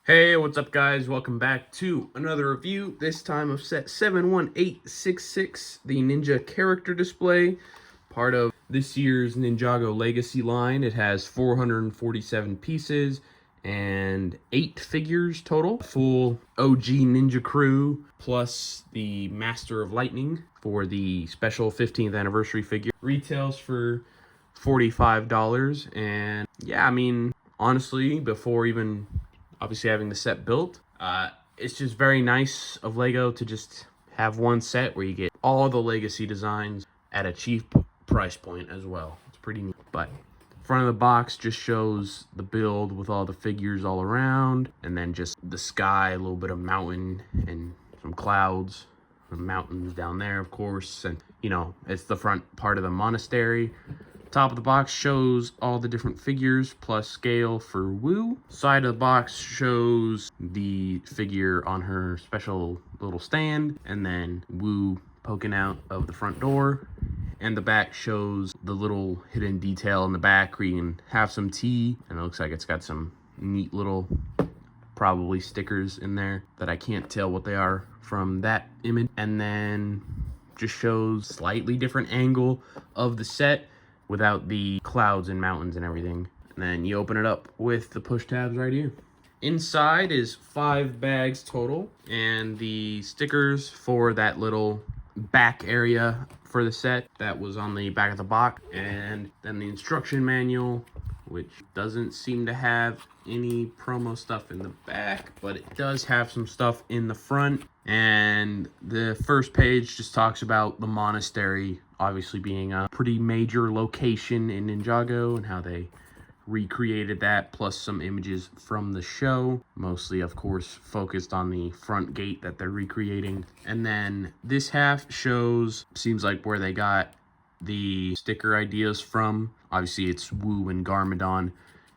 Hey, what's up, guys? Welcome back to another review, this time of set 71866, the Ninja character display, part of this year's Ninjago Legacy line. It has 447 pieces and 8 figures total. Full OG Ninja crew, plus the Master of Lightning for the special 15th anniversary figure. Retails for $45, and yeah, I mean, honestly, before even obviously having the set built, it's just very nice of Lego to just have one set where you get all the Legacy designs at a cheap price point as well. It's pretty neat. But front of the box just shows the build with all the figures all around, and then just the sky, a little bit of mountain and some clouds, the mountains down there, of course, and you know, it's the front part of the monastery. Top of the box shows all the different figures plus scale for Wu. Side of the box shows the figure on her special little stand, and then Wu poking out of the front door. And the back shows the little hidden detail in the back where you can have some tea, and it looks like it's got some neat little probably stickers in there that I can't tell what they are from that image. And then just shows slightly different angle of the set without the clouds and mountains and everything. And then you open it up with the push tabs right here. Inside is 5 bags total, and the stickers for that little back area for the set that was on the back of the box, and then the instruction manual, which doesn't seem to have any promo stuff in the back, but it does have some stuff in the front. And the first page just talks about the monastery obviously being a pretty major location in Ninjago and how they recreated that, plus some images from the show, mostly of course focused on the front gate that they're recreating. And then this half shows, seems like, where they got the sticker ideas from. Obviously it's Wu and Garmadon.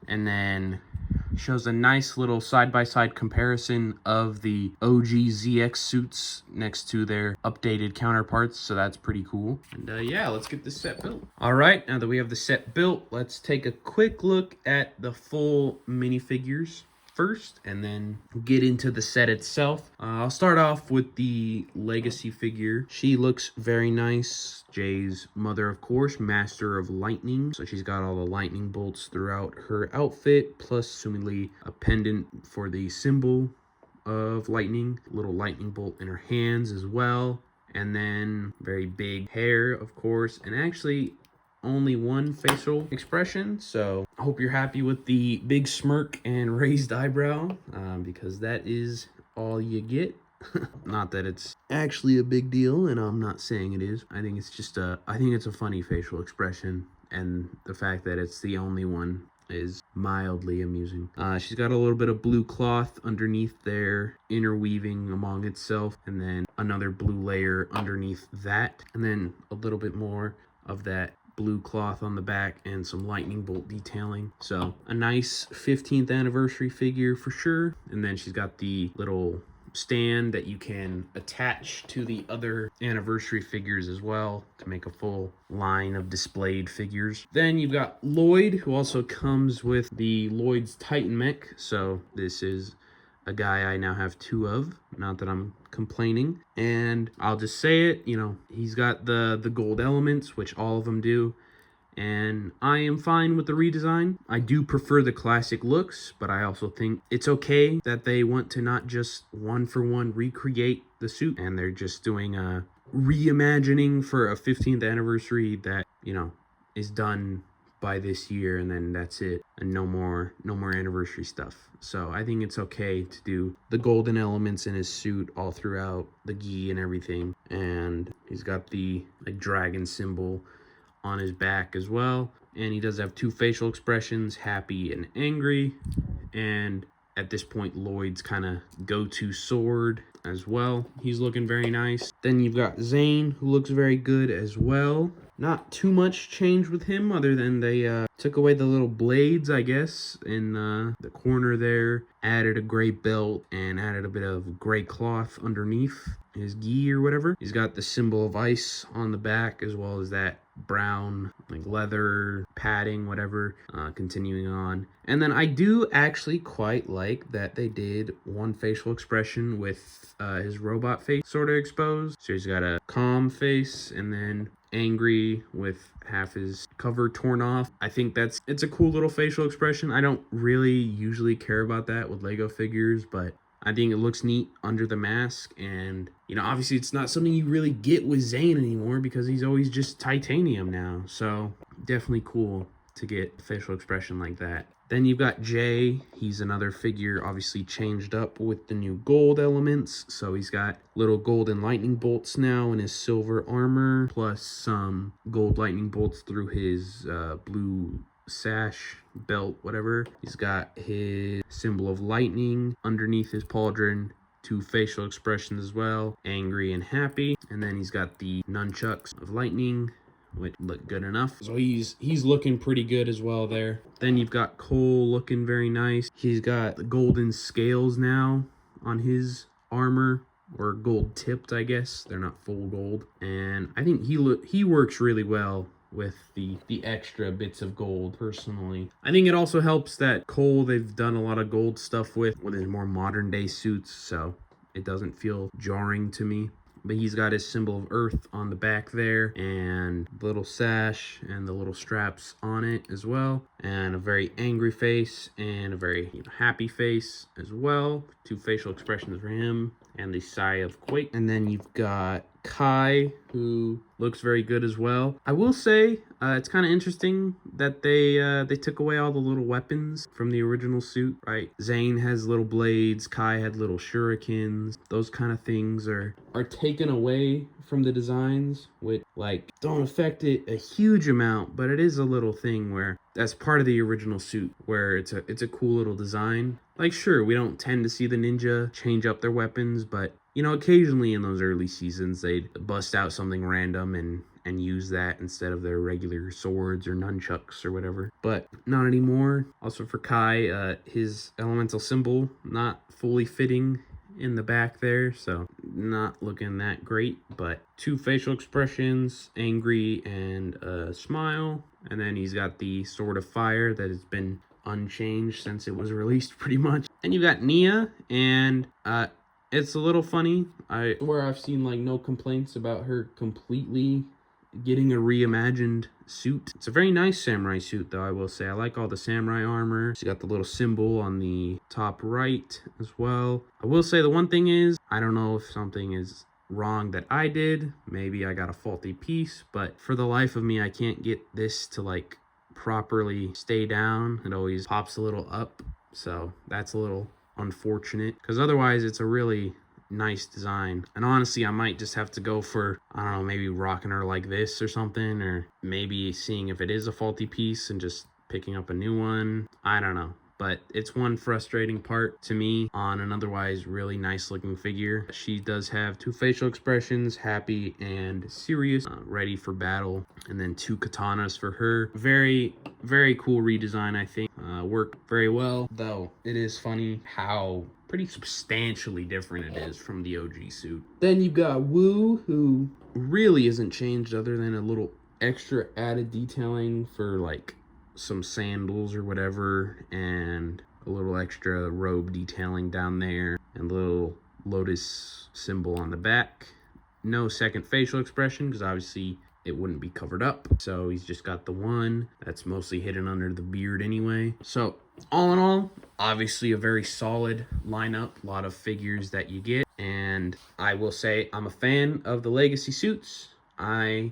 And then shows a nice little side-by-side comparison of the OG ZX suits next to their updated counterparts, so that's pretty cool. And yeah, let's get this set built. All right, now that we have the set built, let's take a quick look at the full minifigures first, and then get into the set itself. I'll start off with the Legacy figure. She looks very nice. Jay's mother, of course, Master of Lightning. So she's got all the lightning bolts throughout her outfit, plus assumedly a pendant for the symbol of lightning. Little lightning bolt in her hands as well. And then very big hair, of course, and actually only one facial expression, so I hope you're happy with the big smirk and raised eyebrow, because that is all you get. Not that it's actually a big deal, and I'm not saying it is. I think it's just I think it's a funny facial expression, and the fact that it's the only one is mildly amusing. She's got a little bit of blue cloth underneath there, interweaving among itself, and then another blue layer underneath that, and then a little bit more of that blue cloth on the back and some lightning bolt detailing. So a nice 15th anniversary figure for sure. And then she's got the little stand that you can attach to the other anniversary figures as well to make a full line of displayed figures. Then you've got Lloyd, who also comes with the Lloyd's Titan mech. So this is a guy I now have 2 of, not that I'm complaining. And I'll just say it, you know, he's got the gold elements, which all of them do, and I am fine with the redesign. I do prefer the classic looks, but I also think it's okay that they want to not just one-for-one recreate the suit, and they're just doing a reimagining for a 15th anniversary that, you know, is done by this year, and then that's it, and no more anniversary stuff. So I think it's okay to do the golden elements in his suit all throughout the gi and everything. And he's got the like dragon symbol on his back as well, and he does have 2 facial expressions, happy and angry. And at this point, Lloyd's kind of go-to sword as well. He's looking very nice. Then you've got Zane, who looks very good as well. Not too much change with him, other than they took away the little blades, I guess, in the corner there, added a gray belt, and added a bit of gray cloth underneath. his gi or whatever. He's got the symbol of ice on the back, as well as that brown like leather padding, whatever. Continuing on, and then I do actually quite like that they did one facial expression with his robot face sort of exposed. So he's got a calm face and then angry with half his cover torn off. I think it's a cool little facial expression. I don't really usually care about that with Lego figures, but I think it looks neat under the mask. And, you know, obviously it's not something you really get with Zane anymore because he's always just titanium now. So definitely cool to get a facial expression like that. Then you've got Jay. He's another figure obviously changed up with the new gold elements. So he's got little golden lightning bolts now in his silver armor, plus some gold lightning bolts through his blue sash, belt, whatever. He's got his symbol of lightning underneath his pauldron, 2 facial expressions as well, angry and happy. And then he's got the nunchucks of lightning, which look good enough. So he's looking pretty good as well there. Then you've got Cole looking very nice. He's got the golden scales now on his armor, or gold tipped, I guess. They're not full gold. And I think he works really well with the extra bits of gold, personally. I think it also helps that Cole, they've done a lot of gold stuff with his more modern day suits, so it doesn't feel jarring to me. But he's got his symbol of earth on the back there, and the little sash and the little straps on it as well, and a very angry face and a very happy face as well. 2 facial expressions for him, and the sigh of quake. And then you've got Kai, who looks very good as well. I will say it's kind of interesting that they took away all the little weapons from the original suit, right? Zane has little blades, Kai had little shurikens. Those kind of things are taken away from the designs, which like don't affect it a huge amount, but it is a little thing where that's part of the original suit, where it's a cool little design. Like, sure, we don't tend to see the ninja change up their weapons, but you know, occasionally in those early seasons, they'd bust out something random and use that instead of their regular swords or nunchucks or whatever. But not anymore. Also for Kai, his elemental symbol not fully fitting in the back there, so not looking that great. But 2 facial expressions, angry and a smile. And then he's got the sword of fire that has been unchanged since it was released, pretty much. And you've got Nia, and it's a little funny. I've seen like no complaints about her completely getting a reimagined suit. It's a very nice samurai suit, though, I will say. I like all the samurai armor. She's got the little symbol on the top right as well. I will say the one thing is, I don't know if something is wrong that I did. Maybe I got a faulty piece, but for the life of me, I can't get this to like properly stay down. It always pops a little up, so that's a little unfortunate, because otherwise it's a really nice design. And honestly, I might just have to go for, I don't know, maybe rocking her like this or something, or maybe seeing if it is a faulty piece and just picking up a new one. I don't know. But it's one frustrating part to me on an otherwise really nice looking figure. She does have 2 facial expressions, happy and serious, ready for battle. And then 2 katanas for her. Very, very cool redesign, I think. Worked very well, though it is funny how pretty substantially different it is from the OG suit. Then you've got Wu, who really isn't changed other than a little extra added detailing for like some sandals or whatever, and a little extra robe detailing down there, and a little lotus symbol on the back. No second facial expression, because obviously it wouldn't be covered up. So he's just got the one that's mostly hidden under the beard anyway. So all in all, obviously a very solid lineup, a lot of figures that you get. And I will say I'm a fan of the Legacy suits. My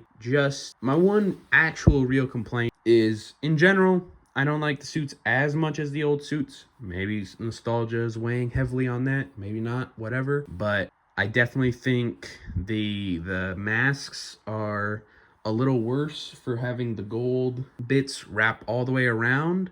one actual real complaint is, in general, I don't like the suits as much as the old suits. Maybe nostalgia is weighing heavily on that, maybe not, whatever. But I definitely think the masks are a little worse for having the gold bits wrap all the way around,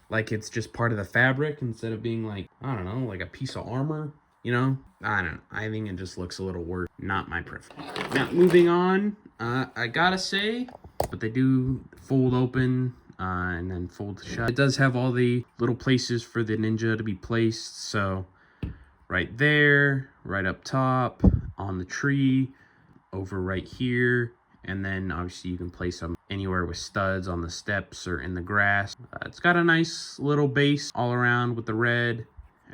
like it's just part of the fabric instead of being like, I don't know, like a piece of armor. You know, I don't know. I think it just looks a little worse. Not my preference. Now, moving on, I gotta say, but they do fold open and then fold shut. It does have all the little places for the ninja to be placed. So right there, right up top, on the tree, over right here, and then obviously you can place them anywhere with studs on the steps or in the grass. It's got a nice little base all around with the red,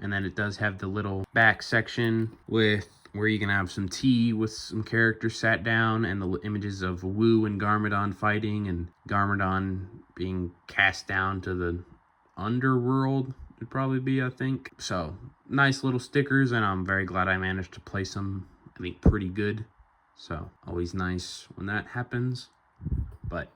and then it does have the little back section with where you can have some tea with some characters sat down, and the images of Wu and Garmadon fighting, and Garmadon being cast down to the underworld would probably be, I think. So nice little stickers, and I'm very glad I managed to place them, I think, pretty good. So always nice when that happens. But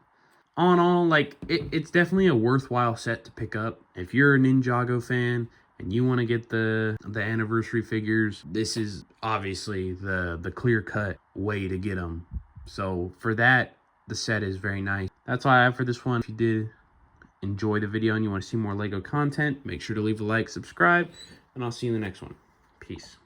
all in all, like, it's definitely a worthwhile set to pick up. If you're a Ninjago fan and you want to get the anniversary figures, this is obviously the clear-cut way to get them. So for that, the set is very nice. That's all I have for this one. If you did enjoy the video and you want to see more LEGO content, make sure to leave a like, subscribe, and I'll see you in the next one. Peace.